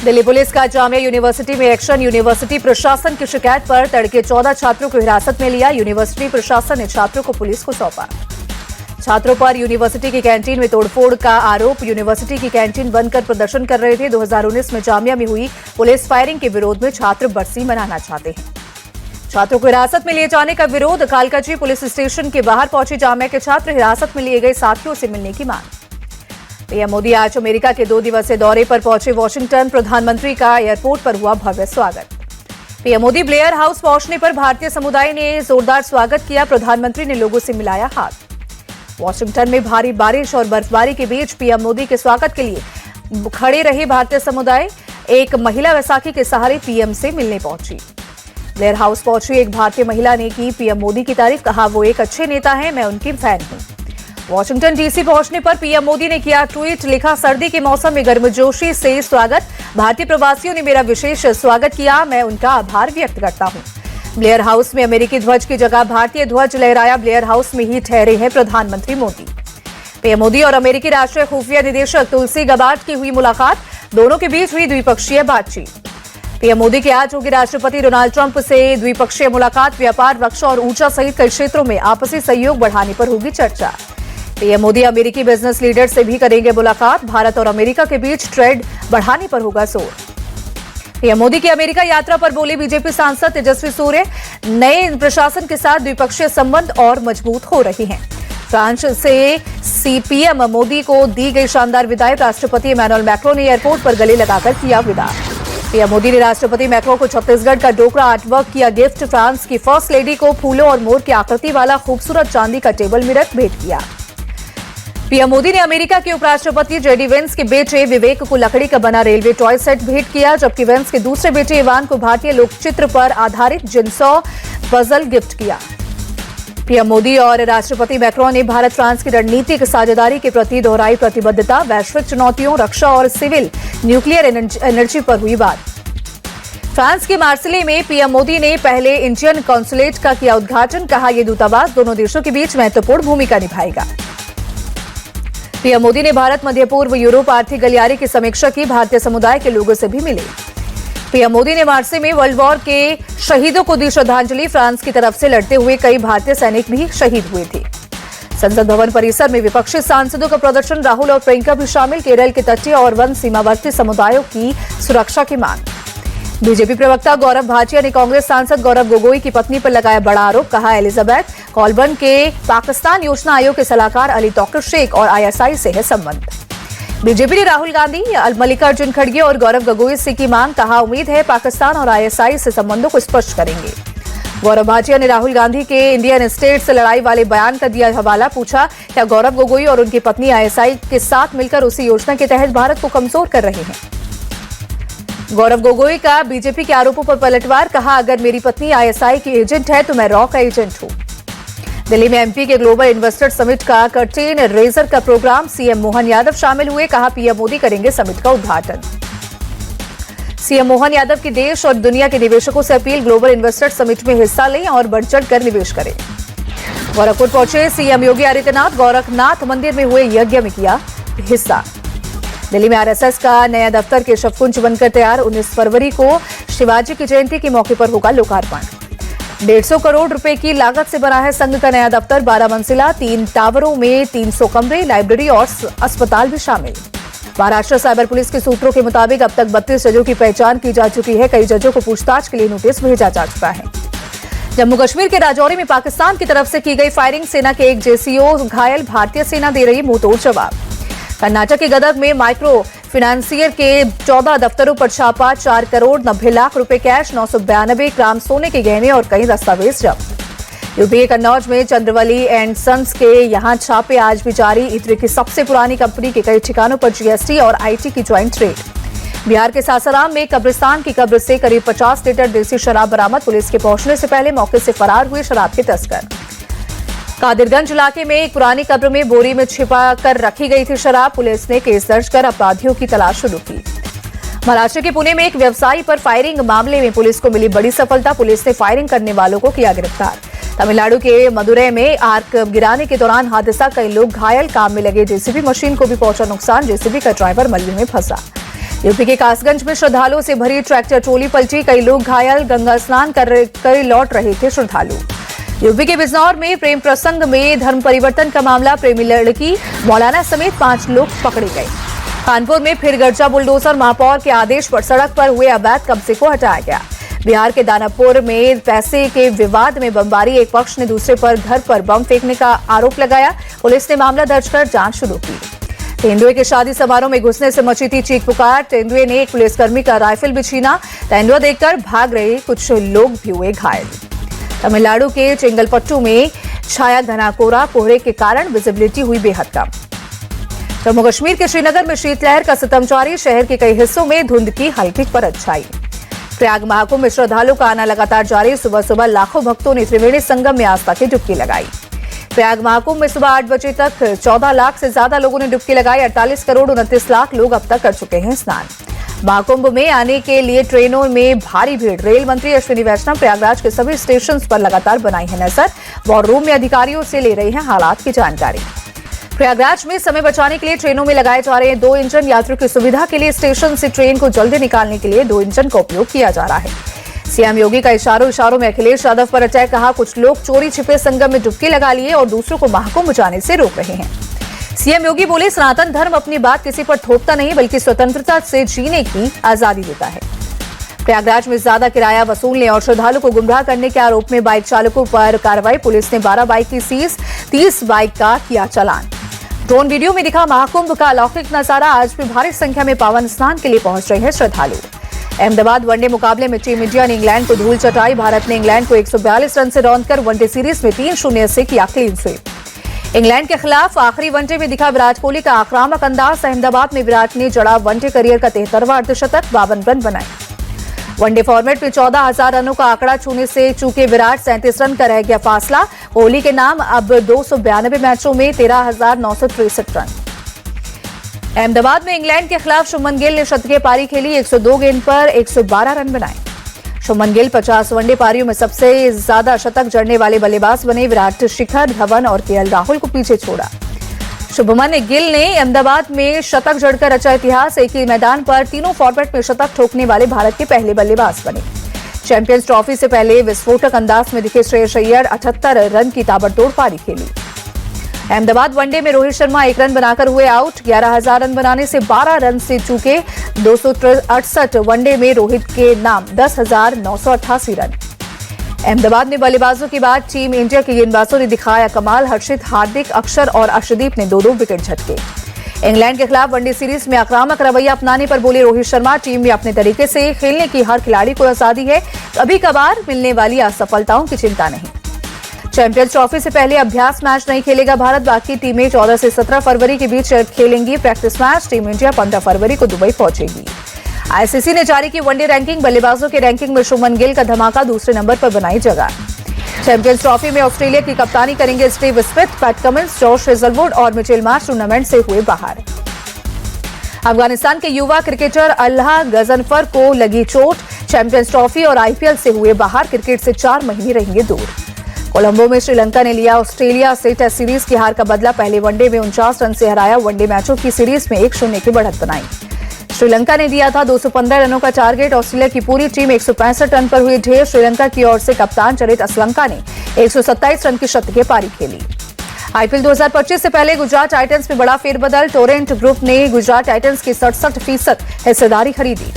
Delhi police का Jamia university में action. University प्रशासन की शिकायत पर तड़के 14 छात्रों को हिरासत में लिया। यूनिवर्सिटी प्रशासन ने छात्रों को पुलिस को सौंपा। छात्रों पर यूनिवर्सिटी की कैंटीन में तोड़फोड़ का आरोप। यूनिवर्सिटी की कैंटीन बंद कर प्रदर्शन कर रहे थे। 2019 में जामिया में हुई पुलिस फायरिंग के विरोध में छात्र बरसी मनाना चाहते हैं। छात्रों को हिरासत में लिए जाने का विरोध। कालकाजी पुलिस स्टेशन के बाहर पहुंचे जामिया के छात्र। हिरासत में लिए गए साथियों से मिलने की मांग। पीएम मोदी आज अमेरिका के 2 दिवसीय दौरे पर पहुंचे वॉशिंगटन। प्रधानमंत्री का एयरपोर्ट पर हुआ भव्य स्वागत। पीएम मोदी ब्लेयर हाउस पहुंचने पर भारतीय समुदाय ने जोरदार स्वागत किया। प्रधानमंत्री ने लोगों से मिलाया हाथ। वॉशिंगटन में भारी बारिश और बर्फबारी के बीच पीएम मोदी के स्वागत के लिए खड़े रहे भारतीय समुदाय। एक महिला वैसाखी के सहारे पीएम से मिलने पहुंची। ब्लेयर हाउस पहुंची एक भारतीय महिला ने की पीएम मोदी की तारीफ। कहा, वो एक अच्छे नेता हैं, मैं उनकी फैन हूं। वॉशिंगटन डीसी पहुंचने पर पीएम मोदी ने किया ट्वीट। लिखा, सर्दी के मौसम में गर्मजोशी से स्वागत। भारतीय प्रवासियों ने मेरा विशेष स्वागत किया, मैं उनका आभार व्यक्त करता हूं। ब्लेयर हाउस में अमेरिकी ध्वज की जगह भारतीय ध्वज लहराया। ब्लेयर हाउस में ही ठहरे हैं प्रधानमंत्री मोदी। पीएम मोदी और अमेरिकी राष्ट्रीय खुफिया निदेशक तुलसी गबार्ड की हुई मुलाकात। दोनों के बीच हुई द्विपक्षीय बातचीत। पीएम मोदी की आज होगी राष्ट्रपति डोनाल्ड ट्रंप से द्विपक्षीय मुलाकात। व्यापार, रक्षा और ऊर्जा सहित कई क्षेत्रों में आपसी सहयोग बढ़ाने पर होगी चर्चा। पीएम मोदी अमेरिकी बिजनेस लीडर से भी करेंगे मुलाकात। भारत और अमेरिका के बीच ट्रेड बढ़ाने पर होगा जोर। पीएम मोदी की अमेरिका यात्रा पर बोले बीजेपी सांसद तेजस्वी सूर्य। नए प्रशासन के साथ द्विपक्षीय संबंध और मजबूत हो रहे हैं। फ्रांस से पीएम मोदी को दी गई शानदार विदाई। राष्ट्रपति इमैनुअल मैक्रों ने एयरपोर्ट पर गले लगाकर किया विदा। पीएम मोदी ने राष्ट्रपति मैक्रों को छत्तीसगढ़ का डोकरा आर्टवर्क किया गिफ्ट। फ्रांस की फर्स्ट लेडी को फूलों और मोर की आकृति वाला खूबसूरत चांदी का टेबल मिरर भेंट किया। पीएम मोदी ने अमेरिका के उपराष्ट्रपति जेडी वेंस के बेटे विवेक को लकड़ी का बना रेलवे टॉय सेट भेंट किया, जबकि वेंस के दूसरे बेटे इवान को भारतीय लोकचित्र पर आधारित जिनसॉ पजल गिफ्ट किया। पीएम मोदी और राष्ट्रपति मैक्रों ने भारत फ्रांस की रणनीतिक साझेदारी के प्रति दोहराई प्रतिबद्धता। वैश्विक चुनौतियों, रक्षा और सिविल न्यूक्लियर एनर्जी पर हुई बात। फ्रांस के मार्सिले में पीएम मोदी ने पहले इंडियन कॉन्सुलेट का किया उद्घाटन। कहा, यह दूतावास दोनों देशों के बीच महत्वपूर्ण भूमिका निभाएगा। पीएम मोदी ने भारत, मध्य पूर्व, यूरोप आर्थिक गलियारे की समीक्षा की। भारतीय समुदाय के लोगों से भी मिले। पीएम मोदी ने मार्से में वर्ल्ड वॉर के शहीदों को दी श्रद्धांजलि। फ्रांस की तरफ से लड़ते हुए कई भारतीय सैनिक भी शहीद हुए थे। संसद भवन परिसर में विपक्षी सांसदों का प्रदर्शन। राहुल और प्रियंका भी शामिल। केरल के तटीय और वन सीमावर्ती समुदायों की सुरक्षा की मांग। बीजेपी प्रवक्ता गौरव भाटिया ने कांग्रेस सांसद गौरव गोगोई की पत्नी पर लगाया बड़ा आरोप। कहा, एलिजाबेथ कॉलबर्न के पाकिस्तान योजना आयोग के सलाहकार अली तौकीर शेख और आईएसआई से है संबंध। बीजेपी ने राहुल गांधी, मल्लिकार्जुन खड़गे और गौरव गोगोई से की मांग। कहा, उम्मीद है पाकिस्तान और आईएसआई से संबंधों को स्पष्ट करेंगे। गौरव भाटिया ने राहुल गांधी के इंडियन स्टेट से लड़ाई वाले बयान का दिया हवाला। पूछा, क्या गौरव गोगोई और उनकी पत्नी आईएसआई के साथ मिलकर उसी योजना के तहत भारत को कमजोर कर रहे हैं। गौरव गोगोई का बीजेपी के आरोपों पर पलटवार। कहा, अगर मेरी पत्नी आईएसआई की एजेंट है तो मैं रॉ का एजेंट हूं। दिल्ली में एमपी के ग्लोबल इन्वेस्टर समिट का कर्टेन रेजर का प्रोग्राम। सीएम मोहन यादव शामिल हुए। कहा, पीएम मोदी करेंगे समिट का उद्घाटन। सीएम मोहन यादव की देश और दुनिया के निवेशकों से अपील, ग्लोबल इन्वेस्टर समिट में हिस्सा लें और बढ़ चढ़कर निवेश करें। गोरखपुर पहुंचे सीएम योगी आदित्यनाथ। गोरखनाथ मंदिर में हुए यज्ञ में किया हिस्सा। दिल्ली में आरएसएस का नया दफ्तर केशवकुंज बनकर तैयार। 19 फरवरी को शिवाजी की जयंती के मौके पर होगा लोकार्पण। 150 करोड़ रुपए की लागत से बना है संघ का नया दफ्तर। 12 मंजिला, 3 टावरों में 300 कमरे, लाइब्रेरी और अस्पताल भी शामिल। महाराष्ट्र साइबर पुलिस के सूत्रों के मुताबिक अब तक 32 जजों की पहचान की जा चुकी है। कई जजों को पूछताछ के लिए नोटिस भेजा जा चुका है। जम्मू कश्मीर के राजौरी में पाकिस्तान की तरफ से की गई फायरिंग। सेना के एक जेसीओ घायल। भारतीय सेना दे रही मुंहतोड़ जवाब। कर्नाटक के गदग में माइक्रो फिनेंसियर के 14 दफ्तरों पर छापा। 4 करोड़ 90 लाख रुपए कैश, 992 ग्राम सोने के गहने और कई दस्तावेज जब्त। यूपी के कन्नौज में चंद्रवली एंड सन्स के यहां छापे आज भी जारी। इटली की सबसे पुरानी कंपनी के कई ठिकानों पर जीएसटी और आईटी की ज्वाइंट रेड। बिहार के सासाराम में कब्रिस्तान की कब्र से करीब 50 लीटर देसी शराब बरामद। पुलिस के पहुंचने से पहले मौके से फरार हुए शराब के तस्कर। कादिरगंज इलाके में एक पुरानी कब्र में बोरी में छिपा कर रखी गई थी शराब। पुलिस ने केस दर्ज कर अपराधियों की तलाश शुरू की। महाराष्ट्र के पुणे में एक व्यवसायी पर फायरिंग मामले में पुलिस को मिली बड़ी सफलता। पुलिस ने फायरिंग करने वालों को किया गिरफ्तार। तमिलनाडु के मदुरै में आर्क गिराने के दौरान हादसा, कई लोग घायल। काम में लगे जेसीबी मशीन को भी पहुंचा नुकसान। जेसीबी का ड्राइवर मलबे में फंसा। यूपी के कासगंज में श्रद्धालुओं से भरी ट्रैक्टर ट्रोली पलटी, कई लोग घायल, गंगा स्नान कर लौट रहे थे श्रद्धालु। यूपी के बिजनौर में प्रेम प्रसंग में धर्म परिवर्तन का मामला, प्रेमी लड़की मौलाना समेत 5 लोग पकड़े गए। कानपुर में फिर गर्जा बुलडोजर, महापौर के आदेश पर सड़क पर हुए अवैध कब्जे को हटाया गया। बिहार के दानापुर में पैसे के विवाद में बमबारी, एक पक्ष ने दूसरे पर घर पर बम फेंकने का आरोप लगाया। पुलिस ने मामला दर्ज कर जांच शुरू की। तेंदुए के शादी समारोह में घुसने से मची थी चीख पुकार, तेंदुए ने एक पुलिसकर्मी का राइफल भी छीना। तेंदुआ देखकर भाग रहे कुछ लोग भी हुए घायल। तमिलनाडु के चेंगलपट्टू में छाया घना कोहरा, कोहरे के कारण विजिबिलिटी हुई बेहद कम। जम्मू कश्मीर के श्रीनगर में शीतलहर का सितम जारी, शहर के कई हिस्सों में धुंध की हल्की परत छाई। प्रयाग महाकुंभ में श्रद्धालुओं का आना लगातार जारी, सुबह सुबह लाखों भक्तों ने त्रिवेणी संगम में आस्था की डुबकी लगाई। प्रयाग महाकुंभ में सुबह 8 बजे तक 14 लाख से ज्यादा लोगों ने डुबकी लगाई। 48 करोड़ 29 लाख लोग अब तक कर चुके हैं स्नान। महाकुंभ में आने के लिए ट्रेनों में भारी भीड़, रेल मंत्री अश्विनी वैष्णव प्रयागराज के सभी स्टेशन पर लगातार बनाई है नजर। वॉर रूम में अधिकारियों से ले रहे हैं हालात की जानकारी। प्रयागराज में समय बचाने के लिए ट्रेनों में लगाए जा रहे हैं 2 इंजन। यात्रियों की सुविधा के लिए स्टेशन से ट्रेन को जल्दी निकालने के लिए 2 इंजन का उपयोग किया जा रहा है। सीएम योगी का इशारों में अखिलेश यादव पर अटैक, कहा कुछ लोग चोरी छिपे संगम में डुबकी लगा लिए और दूसरों को महाकुंभ जाने से रोक रहे हैं। सीएम योगी बोले, सनातन धर्म अपनी बात किसी पर थोपता नहीं बल्कि स्वतंत्रता से जीने की आजादी देता है। प्रयागराज में ज्यादा किराया वसूलने और श्रद्धालु को गुमराह करने के आरोप में बाइक चालकों पर कार्रवाई, पुलिस ने 12 बाइक की सीज, 30 बाइक का किया चालान। ड्रोन वीडियो में दिखा महाकुंभ का अलौकिक नजारा, आज भी भारी संख्या में पावन स्नान के लिए पहुंच रहे हैं श्रद्धालु। अहमदाबाद वनडे मुकाबले में टीम इंडिया ने इंग्लैंड को धूल चटाई, भारत ने इंग्लैंड को 142 रन से रौंदकर वनडे सीरीज में 3-0 से किया क्लीन स्वीप। इंग्लैंड के खिलाफ आखिरी वनडे में दिखा विराट कोहली का आक्रामक अंदाज, अहमदाबाद में विराट ने जड़ा वनडे करियर का 73वां अर्धशतक, 52 रन बनाए। वनडे फॉर्मेट में 14,000 रनों का आंकड़ा छूने से चूके विराट, 37 रन का रह गया फासला। कोहली के नाम अब 292 मैचों में 13,963 रन। अहमदाबाद में इंग्लैंड के खिलाफ शुभमन गिल ने शतकीय पारी खेली, 102 गेंद पर 112 रन बनाए। शुभमन गिल 50 वनडे पारियों में सबसे ज्यादा शतक जड़ने वाले बल्लेबाज बने। विराट, शिखर धवन और केएल राहुल को पीछे छोड़ा। शुभमन गिल ने अहमदाबाद में शतक जड़कर रचा इतिहास, एक ही मैदान पर तीनों फॉर्मेट में शतक ठोकने वाले भारत के पहले बल्लेबाज बने। चैंपियंस ट्रॉफी से पहले विस्फोटक अंदाज में दिखे श्रेयस अय्यर, 78 रन की ताबड़तोड़ पारी खेली। अहमदाबाद वनडे में रोहित शर्मा 1 रन बनाकर हुए आउट, 11,000 रन बनाने से 12 रन से चूके। 268 वनडे में रोहित के नाम 10,988 रन। अहमदाबाद में बल्लेबाजों के बाद टीम इंडिया के गेंदबाजों ने दिखाया कमाल, हर्षित, हार्दिक, अक्षर और अर्शदीप ने 2-2 विकेट झटके। इंग्लैंड के खिलाफ वनडे सीरीज में आक्रामक रवैया अपनाने पर बोले रोहित शर्मा, टीम में अपने तरीके से खेलने की हर खिलाड़ी को आजादी है, कभी कभार मिलने वाली असफलताओं की चिंता नहीं। चैंपियंस ट्रॉफी से पहले अभ्यास मैच नहीं खेलेगा भारत, बाकी टीमें 14 से 17 फरवरी के बीच खेलेंगी प्रैक्टिस मैच। टीम इंडिया 15 फरवरी को दुबई पहुंचेगी। आईसीसी ने जारी की वनडे रैंकिंग, बल्लेबाजों के रैंकिंग में शुभमन गिल का धमाका दूसरे नंबर पर बनाई जगह। चैंपियंस ट्रॉफी में ऑस्ट्रेलिया की कप्तानी करेंगे Steve Smith, PAT Cummins, Josh Hazlewood और मिचेल मार्श टूर्नामेंट से हुए बाहर। अफगानिस्तान के युवा क्रिकेटर अल्लाह गजनफर को लगी चोट, चैंपियंस ट्रॉफी और आईपीएल से हुए बाहर, क्रिकेट से 4 महीने रहेंगे दूर। कोलंबो में श्रीलंका ने लिया ऑस्ट्रेलिया से टेस्ट सीरीज की हार का बदला, पहले वनडे में 49 रन से हराया, वनडे मैचों की सीरीज में 1-0 की बढ़त बनाई। श्रीलंका ने दिया था 215 रनों का टारगेट, ऑस्ट्रेलिया की पूरी टीम 165 रन पर हुई ढेर। श्रीलंका की ओर से कप्तान चरित असलंका ने 127 रन की शतकीय पारी खेली। आईपीएल 2025 से पहले गुजरात टाइटंस में बड़ा फेरबदल, टोरेंट ग्रुप ने गुजरात टाइटंस की 67% हिस्सेदारी खरीदी।